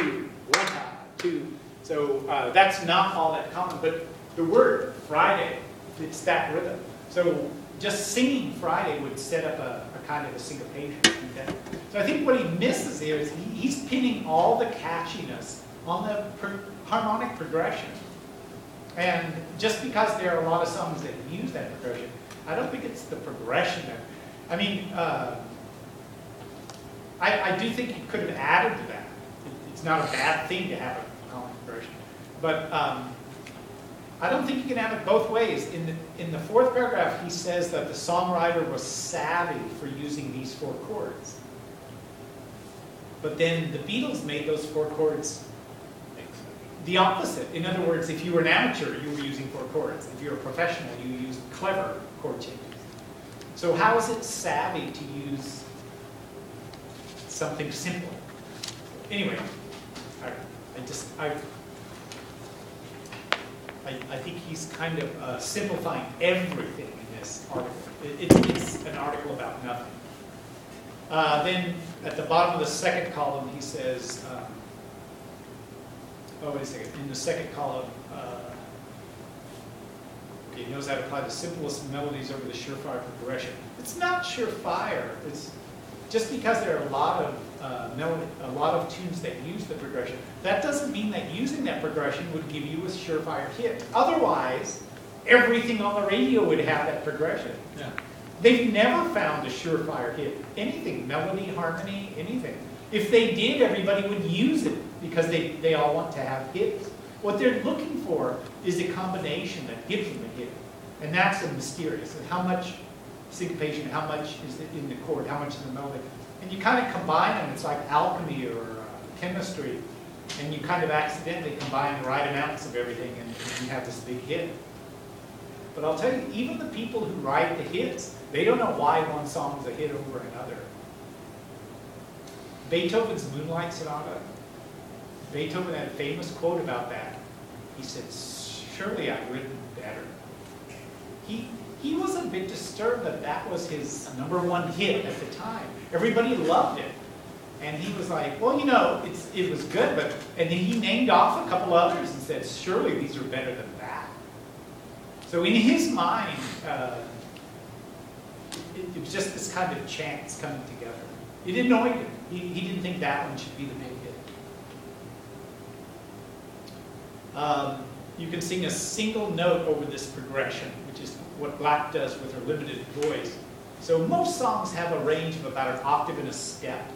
two, one time, two. So that's not all that common, but the word Friday fits that rhythm. So just singing Friday would set up a kind of a syncopation. Okay? So I think what he misses here is he's pinning all the catchiness on the harmonic progression. And just because there are a lot of songs that use that progression, I don't think it's the progression that, I mean, I do think he could have added to that. It's not a bad thing to have a harmonic progression. But I don't think you can have it both ways. In the fourth paragraph, he says that the songwriter was savvy for using these four chords. But then the Beatles made those four chords the opposite. In other words, if you were an amateur, you were using four chords. If you're a professional, you used clever chord changes. So how is it savvy to use something simple? Anyway, I think he's kind of simplifying everything in this article. It's an article about nothing. Then at the bottom of the second column, he says, oh, wait a second. In the second column, okay, he knows how to apply the simplest melodies over the surefire progression. It's not surefire. It's just because there are a lot of tunes that use the progression. That doesn't mean that using that progression would give you a surefire hit. Otherwise, everything on the radio would have that progression. Yeah. They've never found a surefire hit. Anything, melody, harmony, anything. If they did, everybody would use it because they all want to have hits. What they're looking for is a combination that gives them a hit. And that's a mysterious. And how much syncopation, how much is it in the chord, how much in the melody. And you kind of combine them. It's like alchemy or chemistry. And you kind of accidentally combine the right amounts of everything and you have this big hit. But I'll tell you, even the people who write the hits, they don't know why one song is a hit over another. Beethoven's Moonlight Sonata, Beethoven had a famous quote about that. He said, surely I've written better. He was a bit disturbed that that was his #1 hit at the time. Everybody loved it. And he was like, well, you know, it was good, but, and then he named off a couple others and said, surely these are better than that. So in his mind, it was just this kind of chance coming together. It annoyed him. He didn't think that one should be the big hit. You can sing a single note over this progression, which is what Black does with her limited voice. So most songs have a range of about an octave and a step,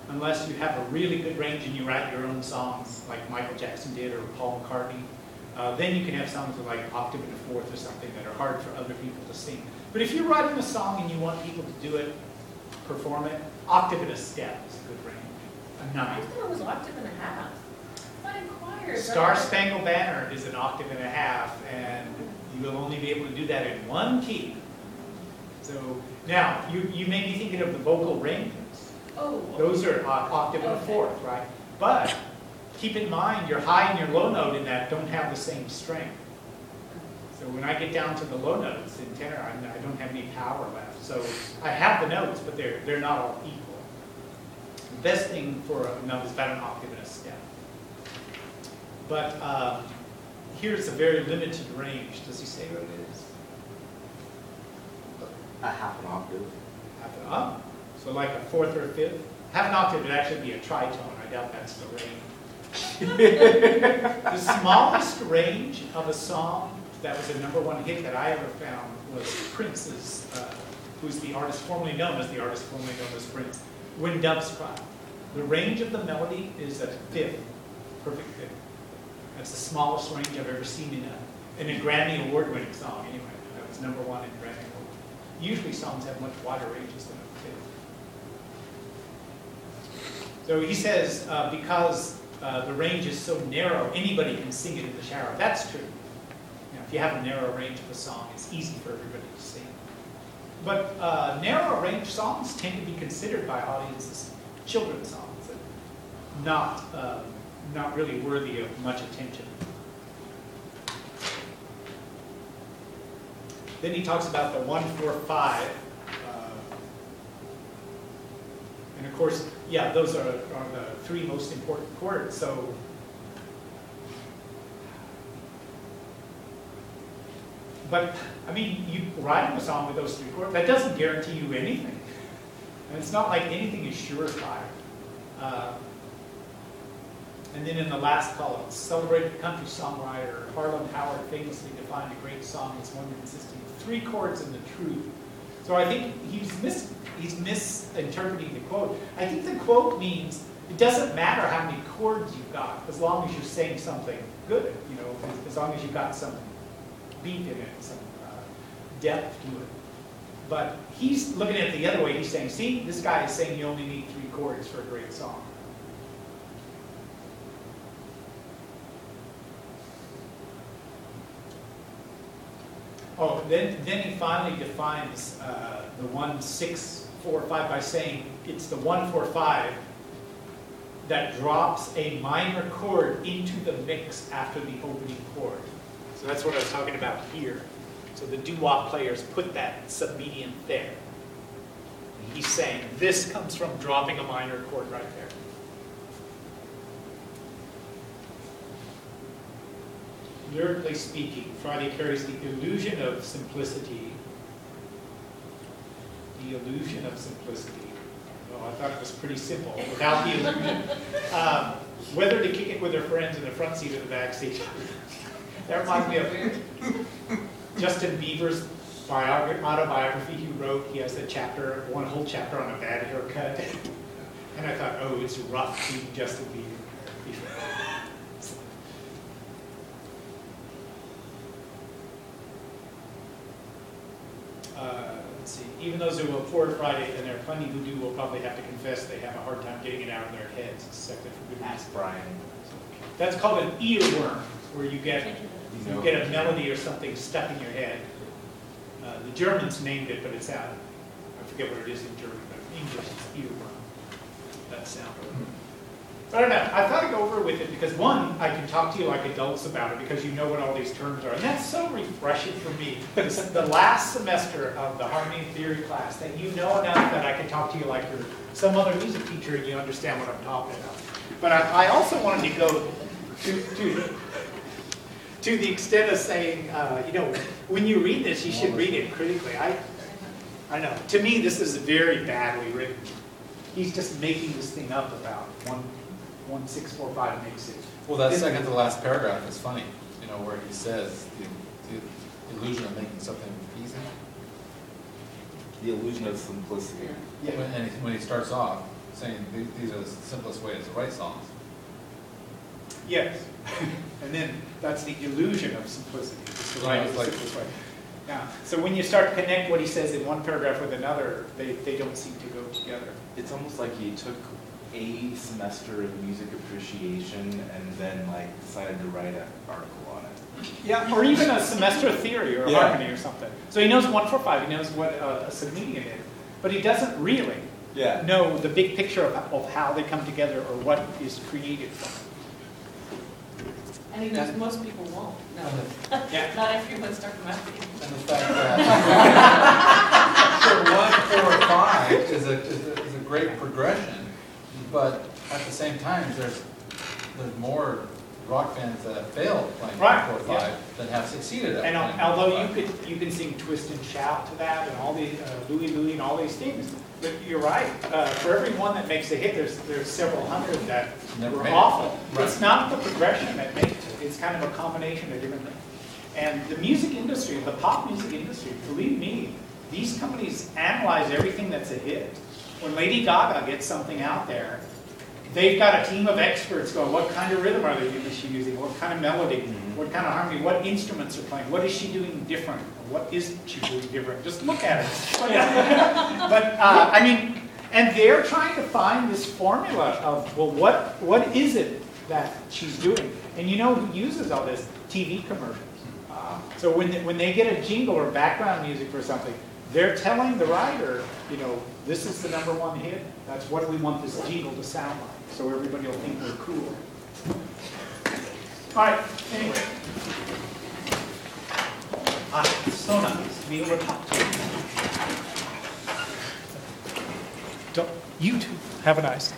unless you have a really good range and you write your own songs like Michael Jackson did or Paul McCartney. Then you can have songs with like octave and a fourth or something that are hard for other people to sing. But if you're writing a song and you want people to do it, perform it, octave and a step is a good range. A I ninth. thought it was octave and a half. What in choir? Star Spangled Banner is an octave and a half, and you will only be able to do that in one key. So now, you may be thinking of the vocal ranges. Oh. Those are octave and a fourth, right? But keep in mind, your high and your low note in that don't have the same strength. So when I get down to the low notes in tenor, I don't have any power left. So I have the notes, but they're not all equal. The best thing for a note is about an octave and a step. But here's a very limited range. Does he say what it is? A half an octave. Half an octave. So like a fourth or a fifth. Half an octave would actually be a tritone. I doubt that's the range. The smallest range of a song that was a #1 hit that I ever found was Prince's, who's the artist formerly known as Prince, When Doves Cry. The range of the melody is a fifth, perfect fifth. That's the smallest range I've ever seen in a Grammy Award-winning song. Anyway, that was #1 in Grammy Award. Usually songs have much wider ranges than a fifth. So he says because the range is so narrow, anybody can sing it in the shower. That's true. If you have a narrow range of a song, it's easy for everybody to sing. But narrow range songs tend to be considered by audiences children's songs, and not really worthy of much attention. Then he talks about the 1-4-5, And of course, yeah, those are the three most important chords. So but, I mean, you writing a song with those three chords, that doesn't guarantee you anything. And it's not like anything is surefire. And then in the last column, celebrated country songwriter Harlan Howard famously defined a great song as one consisting of three chords and the truth. So I think he's misinterpreting the quote. I think the quote means it doesn't matter how many chords you've got, as long as you're saying something good, you know, as long as you've got some beat in it, some depth to it. But he's looking at it the other way. He's saying, see, this guy is saying you only need three chords for a great song. Oh, then he finally defines the 1, 6, 4, 5 by saying it's the 1, 4, 5 that drops a minor chord into the mix after the opening chord. So that's what I was talking about here. So the doo-wop players put that submedian there. And he's saying this comes from dropping a minor chord right there. Lyrically speaking, Friday carries the illusion of simplicity. The illusion of simplicity. Well, I thought it was pretty simple. Without the illusion. Whether to kick it with her friends in the front seat or the back seat. That reminds me of Justin Bieber's autobiography he wrote. He has a chapter, one whole chapter on a bad haircut. And I thought, oh, it's rough being Justin Bieber. Let's see. Even those who will poor Friday, and there are plenty who do, will probably have to confess they have a hard time getting it out of their heads, except for good reason. Ask Brian. That's called an earworm, where you get a melody or something stuck in your head. The Germans named it, but it's out. I forget what it is in German, but in English it's earworm. That sound. I don't know. I thought I'd go over with it because, one, I can talk to you like adults about it because you know what all these terms are. And that's so refreshing for me. This is the last semester of the harmony and theory class that you know enough that I can talk to you like you're some other music teacher and you understand what I'm talking about. But I also wanted to go to the extent of saying, you know, when you read this, you should read it critically. I know. To me, this is very badly written. He's just making this thing up about 1, 6, 4, 5 makes it. Well, that second to last paragraph is funny, you know, where he says the illusion of making something easy. The illusion of simplicity. Yeah. When he starts off saying these are the simplest ways to write songs. Yes. And then that's the illusion of simplicity. It's the right, simplest way. Yeah. So when you start to connect what he says in one paragraph with another, they don't seem to go together. It's almost like he took a semester of music appreciation and then like decided to write an article on it. Yeah, or even a semester of theory or harmony or something. So he knows 1, 4, 5. He knows what a submedian is, but he doesn't really know the big picture of how they come together or what is created from it. And he knows most people won't. No. Yeah. Not everyone's talking about it. And the fact that for 1, 4, 5 is a great progression, but at the same time, there's more rock bands that have failed playing 1, 4, 5 than have succeeded at And playing although 4, 5. you can sing Twist and Shout to that and all the Louie Louie and all these things, but you're right. For every one that makes a hit, there's several hundred that were awful. Right. It's not the progression that makes it. It's kind of a combination of different things. And the music industry, the pop music industry, believe me, these companies analyze everything that's a hit. When Lady Gaga gets something out there, they've got a team of experts going, what kind of rhythm is she using? What kind of melody? What kind of harmony? What instruments are playing? What is she doing different? What isn't she doing different? Just look at it. But, I mean, and they're trying to find this formula of, well, what is it that she's doing? And you know who uses all this? TV commercials. So when they get a jingle or background music for something, they're telling the writer, you know, this is the #1 hit. That's what we want this jingle to sound like. So everybody will think we're cool. All right, anyway. It's so nice to be able to talk to you. You too. Have a nice.